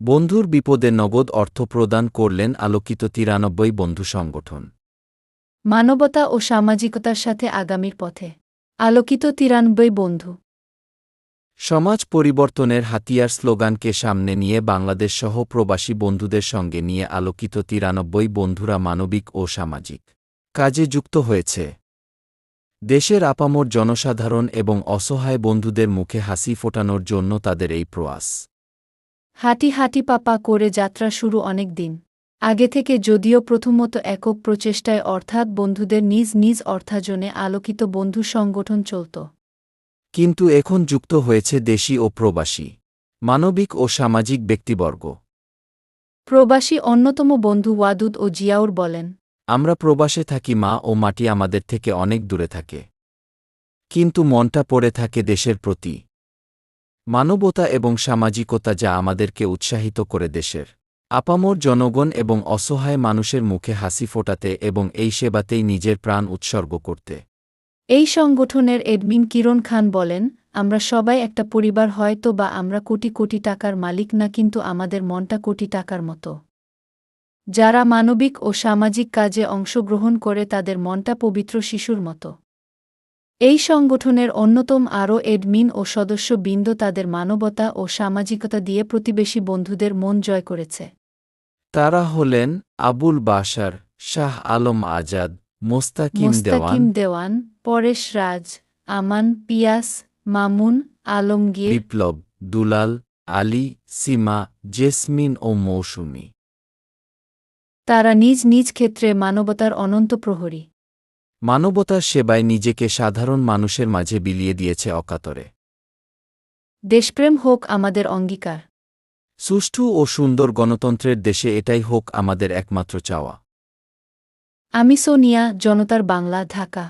বন্ধুর বিপদে নগদ অর্থ প্রদান করলেন আলোকিত ৯৩ বন্ধু সংগঠন। মানবতা ও সামাজিকতার সাথে আগামীর পথে আলোকিত ৯৩ বন্ধু। সমাজ পরিবর্তনের হাতিয়ার স্লোগানকে সামনে নিয়ে বাংলাদেশসহ প্রবাসী বন্ধুদের সঙ্গে নিয়ে আলোকিত ৯৩ বন্ধুরা মানবিক ও সামাজিক কাজে যুক্ত হয়েছে। দেশের আপামর জনসাধারণ এবং অসহায় বন্ধুদের মুখে হাসি ফোটানোর জন্য তাদের এই প্রয়াস। হাঁটি হাঁটি পাপা করে যাত্রা শুরু অনেক দিন আগে থেকে, যদিও প্রথমত একক প্রচেষ্টায় অর্থাৎ বন্ধুদের নিজ নিজ অর্থায়নে আলোকিত বন্ধু সংগঠন চলত। কিন্তু এখন যুক্ত হয়েছে দেশি ও প্রবাসী মানবিক ও সামাজিক ব্যক্তিবর্গ। প্রবাসী অন্যতম বন্ধু ওয়াদুদ ও জিয়াউর বলেন, আমরা প্রবাসে থাকি, মা ও মাটি আমাদের থেকে অনেক দূরে থাকে, কিন্তু মনটা পড়ে থাকে দেশের প্রতি। মানবতা এবং সামাজিকতা যা আমাদেরকে উৎসাহিত করে দেশের আপামর জনগণ এবং অসহায় মানুষের মুখে হাসি ফোটাতে এবং এই সেবাতেই নিজের প্রাণ উৎসর্গ করতে। এই সংগঠনের এডমিন কিরণ খান বলেন, আমরা সবাই একটা পরিবার, হয়তো বা আমরা কোটি কোটি টাকার মালিক না, কিন্তু আমাদের মনটা কোটি টাকার মতো। যারা মানবিক ও সামাজিক কাজে অংশগ্রহণ করে তাদের মনটা পবিত্র শিশুর মতো। এই সংগঠনের অন্যতম আরও এডমিন ও সদস্যবৃন্দ তাদের মানবতা ও সামাজিকতা দিয়ে প্রতিবেশী বন্ধুদের মন জয় করেছে। তারা হলেন আবুল বাশার, শাহ আলম আজাদ, মোস্তাকিম দেওয়ান, পরেশ রাজ, আমান, পিয়াস, মামুন, আলমগীর, বিপ্লব, দুলাল, আলী, সীমা, জেসমিন ও মৌসুমী। তারা নিজ নিজ ক্ষেত্রে মানবতার অনন্ত প্রহরী। মানবতার সেবায় নিজেকে সাধারণ মানুষের মাঝে বিলিয়ে দিয়েছে অকাতরে। দেশপ্রেম হোক আমাদের অঙ্গীকার। সুষ্ঠু ও সুন্দর গণতন্ত্রের দেশে এটাই হোক আমাদের একমাত্র চাওয়া। আমি সোনিয়া, জনতার বাংলা, ঢাকা।